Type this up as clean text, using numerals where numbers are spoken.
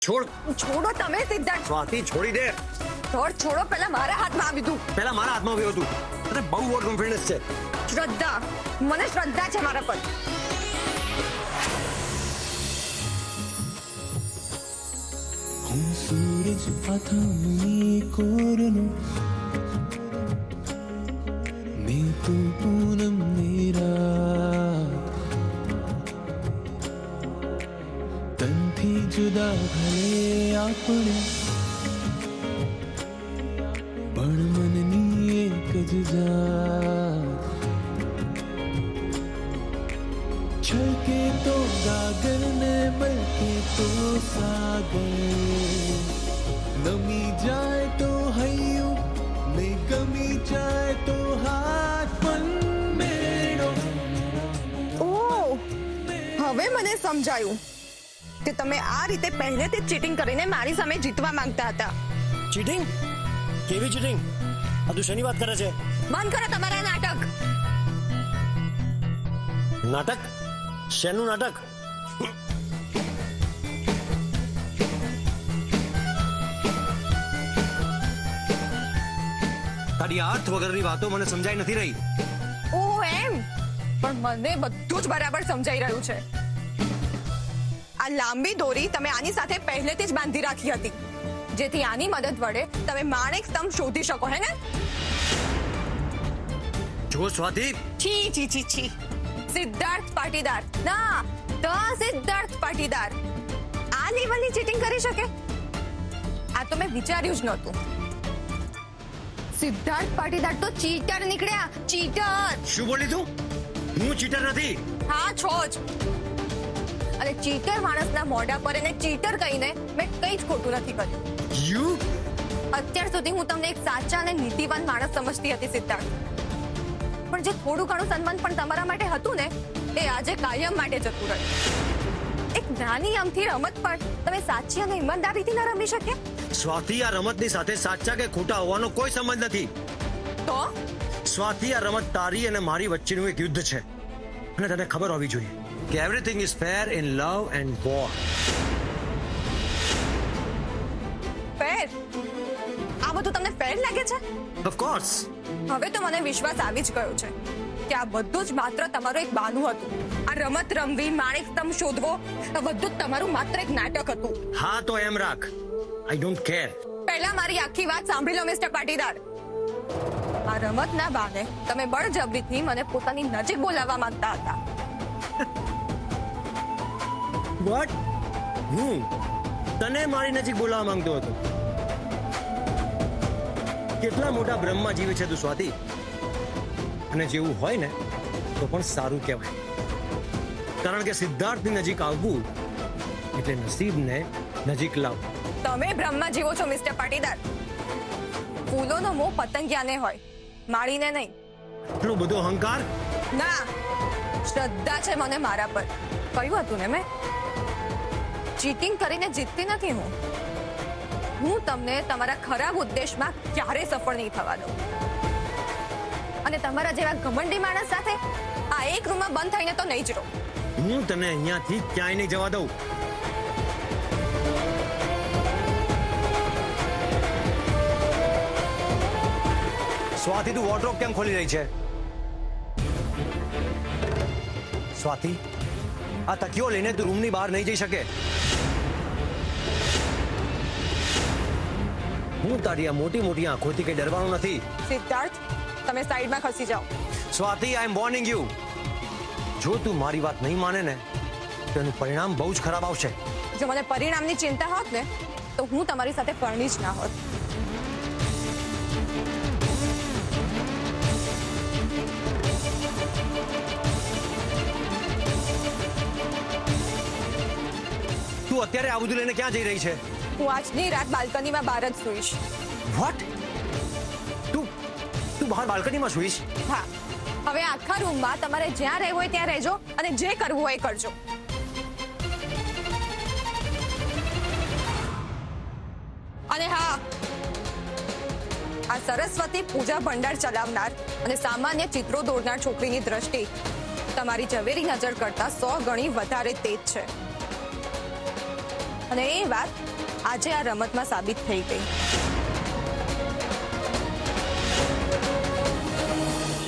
છોડ. છોડો તમે સિદ્ધાર્થ. સ્વાતિ છોડી દે. છોડો પહેલા મારા હાથમાં આવી તું. પહેલા મારા હાથમાં આવ્યું હતું. અરે બહુ ઓવર કોન્ફિડન્સ છે. શ્રદ્ધા, મને શ્રદ્ધા છે મારા પર. હું સૂરજ આથમની કોરનો મેં તો પૂનમ મેરા તનથી જુદા ભલે આપણે પણ મનની એક જ જાત છલકે તો ગાગર ને બલકે તો સાગર નમી જાય તો હૈયું ને ગમી જાય તો હાથ પણ મેળો. ઓહ, હવે મને સમજાયું કે તમે આ રીતે પહેલેથી જ ચીટિંગ કરીને મારી સામે જીતવા માંગતા હતા. ચીટિંગ? કેવી ચીટિંગ? આ તું શેની વાત કરે છે? બંધ કરો તમારા નાટક. નાટક? શેનું નાટક? તારી અર્થ વગરની વાતો મને સમજાઈ નથી રહી. ઓહ એમ, પણ મને બધું જ બરાબર સમજાઈ રહ્યું છે. આ લાંબી દોરી તમે આની સાથે પહેલેથી જ બાંધી રાખી હતી, જેથી આની મદદ વડે તમે માણેક સ્તંભ શોધી શકો, હે ને? જો સ્વાતિ, છી છી છી છી. સિદ્ધાર્થ પાટીદાર ના, ધ સિદ્ધાર્થ પાટીદાર આ લેવલની ચીટિંગ કરી શકે? આ તો મેં વિચાર્યું જ નહોતું. સિદ્ધાર્થ પાટીદાર તો ચીટર નીકળ્યા, ચીટર. શું બોલી તું? હું ચીટર નથી. હા છો જ. અને ચીટર માણસના મોઢા પર એને ચીટર કહીને મેં કંઈ જ ખોટું નથી કર્યું. યુ? અત્યાર સુધી હું તમને એક સાચા અને નીતિવાન માણસ સમજતી હતી સિદ્ધાર્થ, પણ જે થોડું ઘણું સન્માન પણ તમારા માટે હતું ને, એ આજે કાયમ માટે જતું રહ્યું. એક નાની અમથી રમત પણ તમે સાચી અને ઈમાનદારીથી ન રમી શકે? સ્વાતિ, આ રમતની સાથે સાચા કે ખોટા હોવાનો કોઈ સંબંધ નથી. તો સ્વાતિ, આ રમત તારી અને મારી વચ્ચેનું એક યુદ્ધ છે, અને તને ખબર હોવી જોઈએ કે everything is fair in love and war. Fair? આ બધું તમને ફેર લાગે છે? Of course. હવે તો મને વિશ્વાસ આવી જ ગયો છે કે આ બધું જ માત્ર તમારું એક બહાનું હતું. આ રમત રમવી, માણેક સ્તંભ શોધવો, આ બધું જ તમારું માત્ર એક નાટક હતું. હા તો એમ રાખ. I don't care. પહેલા મારી આખી વાત સાંભળી લો મિસ્ટર પાટીદાર. આ રમતના બહાને તમે બળજબરીથી મને પોતાની નજીક બોલાવવા માંગતા હતા. વોટ? હું તને મારી નજીક બોલાવવા માંગતો હતો? કેટલા મોટા બ્રહ્મમાં જીવે છે તું સ્વાતિ. અને જેવું હોય ને તો પણ સારું કહેવાય, કારણ કે સિદ્ધાર્થની નજીક આવવું એટલે નસીબને નજીક લાવવું. તમે બ્રહ્મા જીવો છો મિસ્ટર પાટીદાર. ફૂલોનો મોહ પતંગિયાને હોય, માળીને નહીં. એટલો બધો અહંકાર? ના, શ્રદ્ધા છે મને મારા પર. કહ્યું હતું ને મેં, ચીટિંગ કરીને જીતતી નથી હું. હું તમને તમારા ખરાબ ઉદ્દેશમાં ક્યારે સફળ નહીં થવા દઉં. અને તમારા જેવા ઘમંડી માણસ સાથે આ એક રૂમમાં બંધ થઈને તો નહીં જ રહું. હું તને અહીંયાથી ક્યાંય નહીં જવા દઉં. સ્વાતિ, તું વોર્ડરોબ કેમ ખોલી રહી છે? સ્વાતિ, આ તકીઓ લઈને તું રૂમની બહાર નહીં જઈ શકે. હું તારી આ મોટી મોટી આંખોથી કઈ ડરવાનો નથી. સિદ્ધાર્થ, તમે સાઈડમાં ખસી જાઓ. સ્વાતિ, આઈ એમ વોર્નિંગ યુ. જો તું મારી વાત નહીં માને ને તો એનું પરિણામ બહુ જ ખરાબ આવશે. જો મને પરિણામની ચિંતા હોત ને તો હું તમારી સાથે પરણી જ ના હોત. તું અત્યારે આ બધું લઈને ક્યાં જઈ રહી છે? હું આજની રાત બાલ્કનીમાં બહાર જ સૂઈશ. વોટ? તું બહાર બાલ્કનીમાં સૂઈશ? હા, હવે આખા રૂમમાં તમારે જ્યાં રહેવું હોય ત્યાં રહેજો અને જે કરવું હોય એ કરજો. અને હા, આ સરસ્વતી પૂજા ભંડાર ચલાવનાર અને સામાન્ય ચિત્રો દોરનાર છોકરીની દ્રષ્ટિ તમારી ઝવેરી નજર કરતા 100 ગણી વધારે તેજ છે. અને એ વાત આજે આ રમતમાં સાબિત થઈ ગઈ.